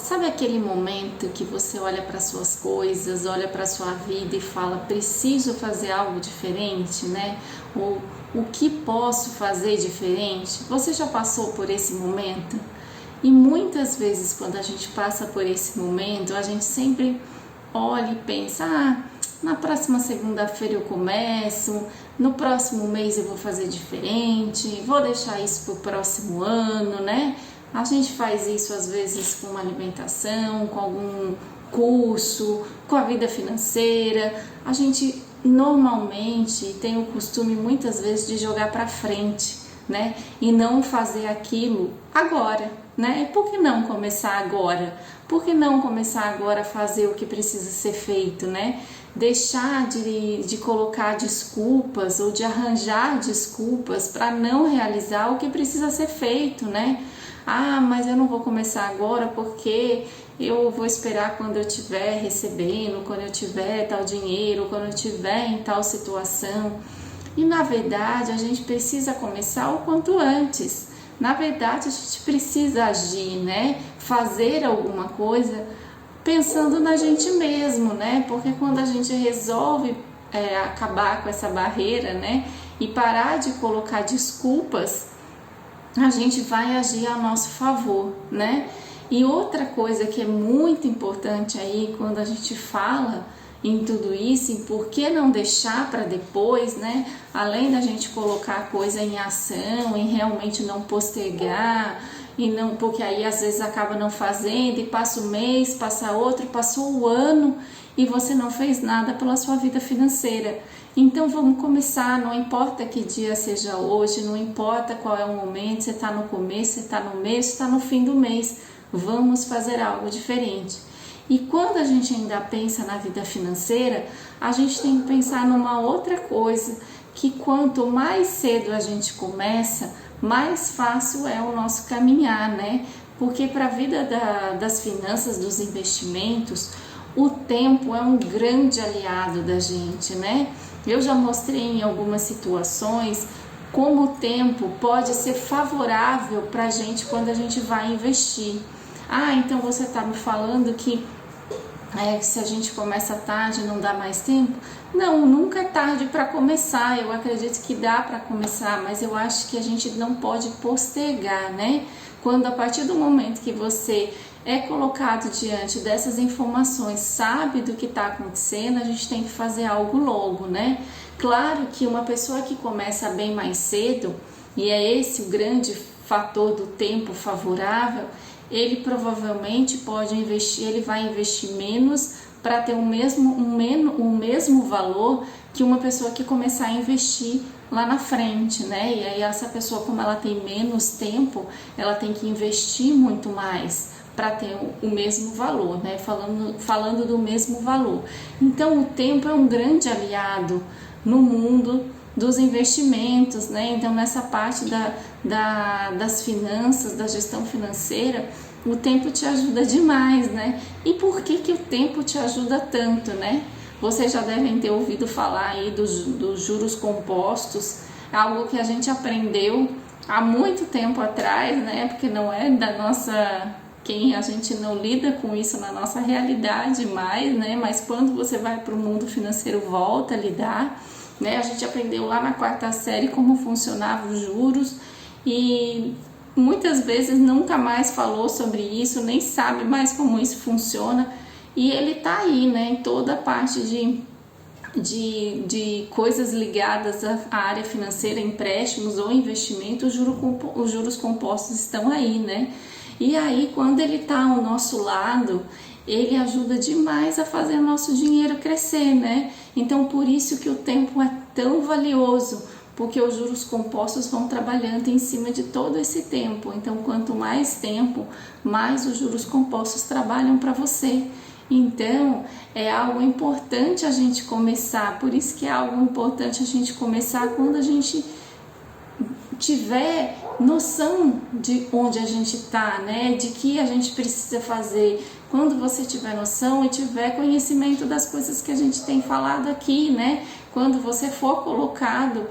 Sabe aquele momento que você olha para suas coisas, olha para sua vida e fala, preciso fazer algo diferente, né? Ou o que posso fazer diferente? Você já passou por esse momento? E muitas vezes quando a gente passa por esse momento, a gente sempre olha e pensa, na próxima segunda-feira eu começo, no próximo mês eu vou fazer diferente, vou deixar isso para o próximo ano, né? A gente faz isso às vezes com uma alimentação, com algum curso, com a vida financeira. A gente normalmente tem o costume muitas vezes de jogar para frente, né? E não fazer aquilo agora, né? E por que não começar agora? Por que não começar agora a fazer o que precisa ser feito, né? Deixar de colocar desculpas ou de arranjar desculpas para não realizar o que precisa ser feito, né? Mas eu não vou começar agora porque eu vou esperar quando eu estiver recebendo, quando eu tiver tal dinheiro, quando eu estiver em tal situação. E na verdade a gente precisa começar o quanto antes. Na verdade a gente precisa agir, né? Fazer alguma coisa pensando na gente mesmo, né? Porque quando a gente resolve acabar com essa barreira, né? E parar de colocar desculpas, a gente vai agir a nosso favor, né? E outra coisa que é muito importante aí quando a gente fala em tudo isso, em por que não deixar para depois, né? Além da gente colocar a coisa em ação, em realmente não postergar, e não, porque aí às vezes acaba não fazendo e passa o mês, passa outro, passou o ano e você não fez nada pela sua vida financeira. Então vamos começar, não importa que dia seja hoje, não importa qual é o momento, você está no começo, você está no mês, você está no fim do mês, vamos fazer algo diferente. E quando a gente ainda pensa na vida financeira, a gente tem que pensar numa outra coisa, que quanto mais cedo a gente começa, mais fácil é o nosso caminhar, né? Porque para a vida das finanças, dos investimentos, o tempo é um grande aliado da gente, né? Eu já mostrei em algumas situações como o tempo pode ser favorável para a gente quando a gente vai investir. Então você está me falando que se a gente começa tarde não dá mais tempo? Não, nunca é tarde para começar. Eu acredito que dá para começar, mas eu acho que a gente não pode postergar, né? Quando a partir do momento que você é colocado diante dessas informações, sabe do que está acontecendo, a gente tem que fazer algo logo, né? Claro que uma pessoa que começa bem mais cedo, e é esse o grande fator do tempo favorável, ele provavelmente pode investir, ele vai investir menos para ter o mesmo valor que uma pessoa que começar a investir lá na frente, né? E aí essa pessoa, como ela tem menos tempo, ela tem que investir muito mais para ter o mesmo valor, né? Falando do mesmo valor. Então o tempo é um grande aliado no mundo dos investimentos, né? Então nessa parte das finanças, da gestão financeira, o tempo te ajuda demais, né? E por que o tempo te ajuda tanto, né? Vocês já devem ter ouvido falar aí dos juros compostos, algo que a gente aprendeu há muito tempo atrás, né? Porque não é da nossa... a gente não lida com isso na nossa realidade mais, né? Mas quando você vai para o mundo financeiro, volta a lidar, né? A gente aprendeu lá na 4ª série como funcionavam os juros e muitas vezes nunca mais falou sobre isso, nem sabe mais como isso funciona. E ele tá aí, né? Em toda a parte de coisas ligadas à área financeira, empréstimos ou investimentos, os juros compostos estão aí, né? E aí, quando ele está ao nosso lado, ele ajuda demais a fazer o nosso dinheiro crescer, né? Então, por isso que o tempo é tão valioso, porque os juros compostos vão trabalhando em cima de todo esse tempo. Então, quanto mais tempo, mais os juros compostos trabalham para você. Então, é algo importante a gente começar, por isso que é algo importante a gente começar quando a gente tiver noção de onde a gente está, né? De que a gente precisa fazer. Quando você tiver noção e tiver conhecimento das coisas que a gente tem falado aqui, né? Quando você for colocado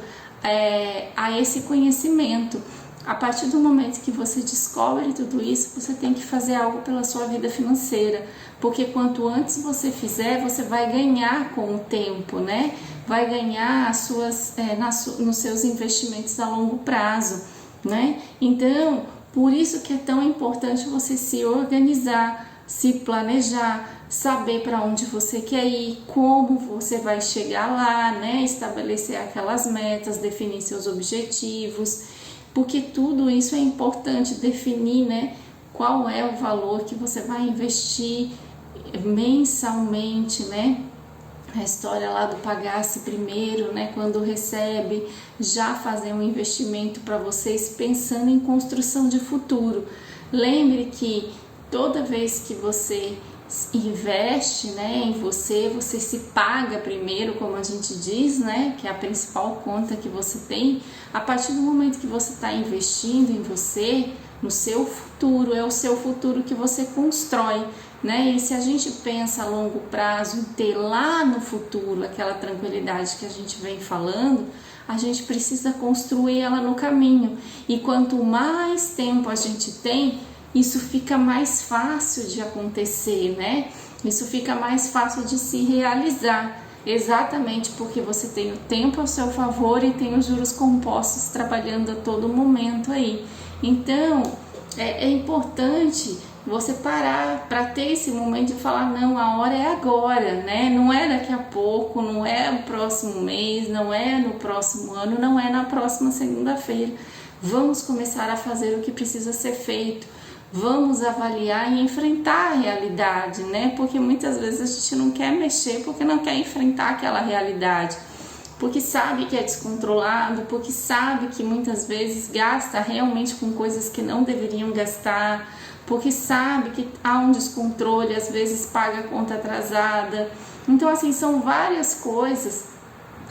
a esse conhecimento. A partir do momento que você descobre tudo isso, você tem que fazer algo pela sua vida financeira, porque quanto antes você fizer, você vai ganhar com o tempo, né? Vai ganhar nos seus investimentos a longo prazo, né? Então, por isso que é tão importante você se organizar, se planejar, saber para onde você quer ir, como você vai chegar lá, né? Estabelecer aquelas metas, definir seus objetivos, porque tudo isso é importante definir, né? Qual é o valor que você vai investir mensalmente, né? A história lá do pagar-se primeiro, né? Quando recebe, já fazer um investimento para vocês pensando em construção de futuro. Lembre que toda vez que você investe, né, em você, você se paga primeiro, como a gente diz, né, que é a principal conta que você tem. A partir do momento que você está investindo em você, no seu futuro, é o seu futuro que você constrói, né? E se a gente pensa a longo prazo em ter lá no futuro aquela tranquilidade que a gente vem falando, a gente precisa construir ela no caminho. E quanto mais tempo a gente tem, isso fica mais fácil de acontecer, né? Isso fica mais fácil de se realizar, exatamente porque você tem o tempo ao seu favor e tem os juros compostos trabalhando a todo momento aí. Então, é importante você parar para ter esse momento de falar, não, a hora é agora, né? Não é daqui a pouco, não é o próximo mês, não é no próximo ano, não é na próxima segunda-feira. Vamos começar a fazer o que precisa ser feito. Vamos avaliar e enfrentar a realidade, né? Porque muitas vezes a gente não quer mexer porque não quer enfrentar aquela realidade, porque sabe que é descontrolado, porque sabe que muitas vezes gasta realmente com coisas que não deveriam gastar, porque sabe que há um descontrole, às vezes paga a conta atrasada. Então, assim, são várias coisas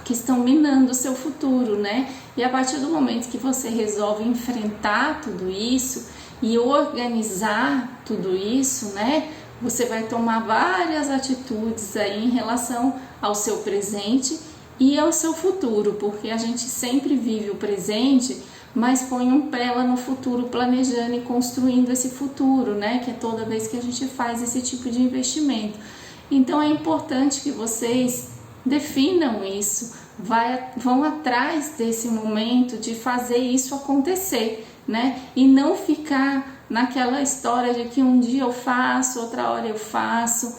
que estão minando o seu futuro, né? E a partir do momento que você resolve enfrentar tudo isso e organizar tudo isso, né? Você vai tomar várias atitudes aí em relação ao seu presente e ao seu futuro, porque a gente sempre vive o presente, mas põe um pé lá no futuro, planejando e construindo esse futuro, né? Que é toda vez que a gente faz esse tipo de investimento. Então é importante que vocês definam isso, vão atrás desse momento de fazer isso acontecer, né? E não ficar naquela história de que um dia eu faço, outra hora eu faço,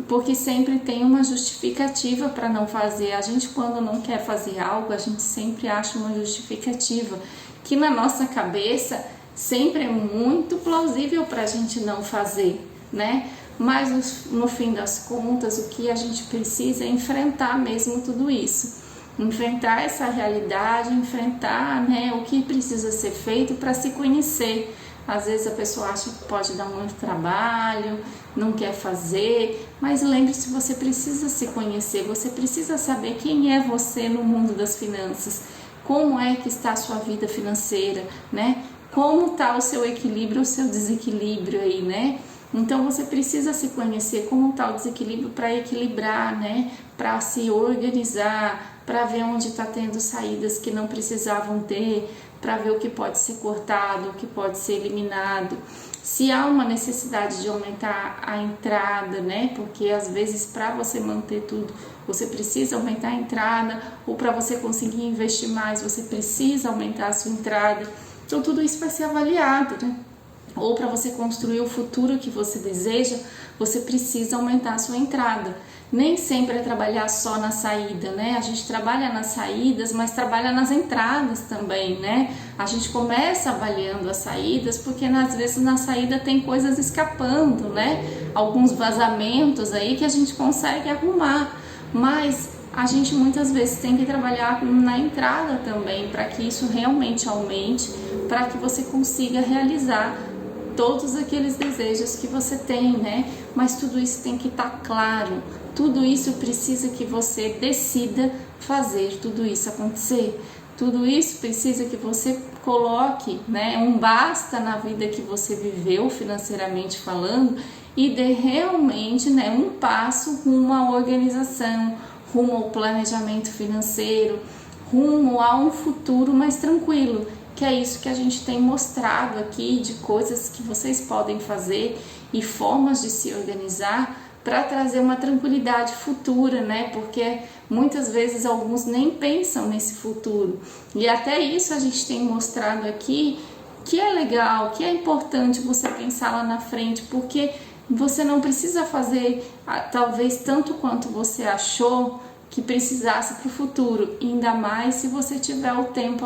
porque sempre tem uma justificativa para não fazer. A gente, quando não quer fazer algo, a gente sempre acha uma justificativa, que na nossa cabeça sempre é muito plausível para a gente não fazer, né? Mas no fim das contas, o que a gente precisa é enfrentar mesmo tudo isso. Enfrentar essa realidade, enfrentar, né, o que precisa ser feito para se conhecer. Às vezes a pessoa acha que pode dar muito trabalho, não quer fazer, mas lembre-se, você precisa se conhecer, você precisa saber quem é você no mundo das finanças, como é que está a sua vida financeira, né? Como está o seu equilíbrio, o seu desequilíbrio aí, né? Então você precisa se conhecer como está o desequilíbrio para equilibrar, né? Para se organizar, para ver onde está tendo saídas que não precisavam ter, para ver o que pode ser cortado, o que pode ser eliminado. Se há uma necessidade de aumentar a entrada, né? Porque às vezes para você manter tudo, você precisa aumentar a entrada, ou para você conseguir investir mais, você precisa aumentar a sua entrada. Então tudo isso vai ser avaliado, né? Ou para você construir o futuro que você deseja, você precisa aumentar a sua entrada. Nem sempre é trabalhar só na saída, né? A gente trabalha nas saídas, mas trabalha nas entradas também, né? A gente começa avaliando as saídas, porque às vezes na saída tem coisas escapando, né? Alguns vazamentos aí que a gente consegue arrumar, mas a gente muitas vezes tem que trabalhar na entrada também, para que isso realmente aumente, para que você consiga realizar todos aqueles desejos que você tem, né? Mas tudo isso tem que estar claro, tudo isso precisa que você decida fazer tudo isso acontecer, tudo isso precisa que você coloque, né, um basta na vida que você viveu financeiramente falando e dê realmente, né, um passo rumo à organização, rumo ao planejamento financeiro, rumo a um futuro mais tranquilo. que é isso que a gente tem mostrado aqui, de coisas que vocês podem fazer e formas de se organizar para trazer uma tranquilidade futura, né? Porque muitas vezes alguns nem pensam nesse futuro. E até isso a gente tem mostrado aqui, que é legal, que é importante você pensar lá na frente, porque você não precisa fazer talvez tanto quanto você achou que precisasse para o futuro, ainda mais se você tiver o tempo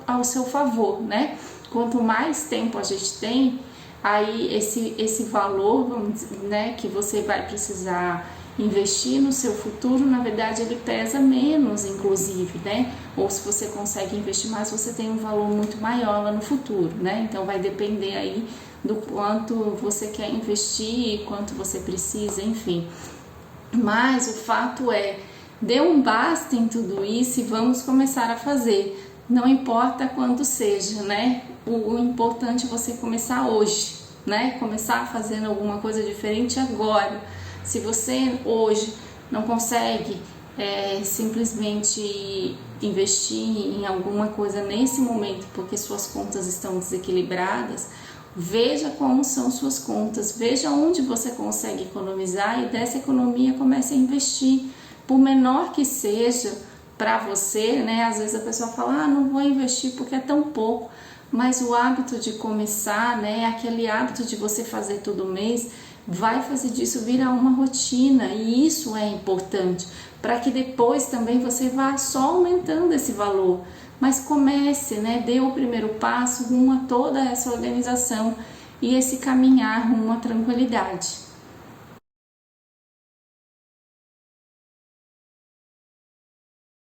ao seu favor, né? Quanto mais tempo a gente tem, aí esse valor, vamos dizer, né, que você vai precisar investir no seu futuro, na verdade ele pesa menos, inclusive, né? Ou se você consegue investir mais, você tem um valor muito maior lá no futuro, né? Então vai depender aí do quanto você quer investir, quanto você precisa, enfim. Mas o fato é, dê um basta em tudo isso e vamos começar a fazer. Não importa quando seja, né? O importante é você começar hoje, né? Começar fazendo alguma coisa diferente agora. Se você hoje não consegue simplesmente investir em alguma coisa nesse momento porque suas contas estão desequilibradas, veja como são suas contas, veja onde você consegue economizar e dessa economia comece a investir, por menor que seja para você, né? Às vezes a pessoa fala, não vou investir porque é tão pouco, mas o hábito de começar, né? Aquele hábito de você fazer todo mês, vai fazer disso virar uma rotina, e isso é importante, para que depois também você vá só aumentando esse valor. Mas comece, né? Dê o primeiro passo rumo a toda essa organização e esse caminhar rumo à tranquilidade.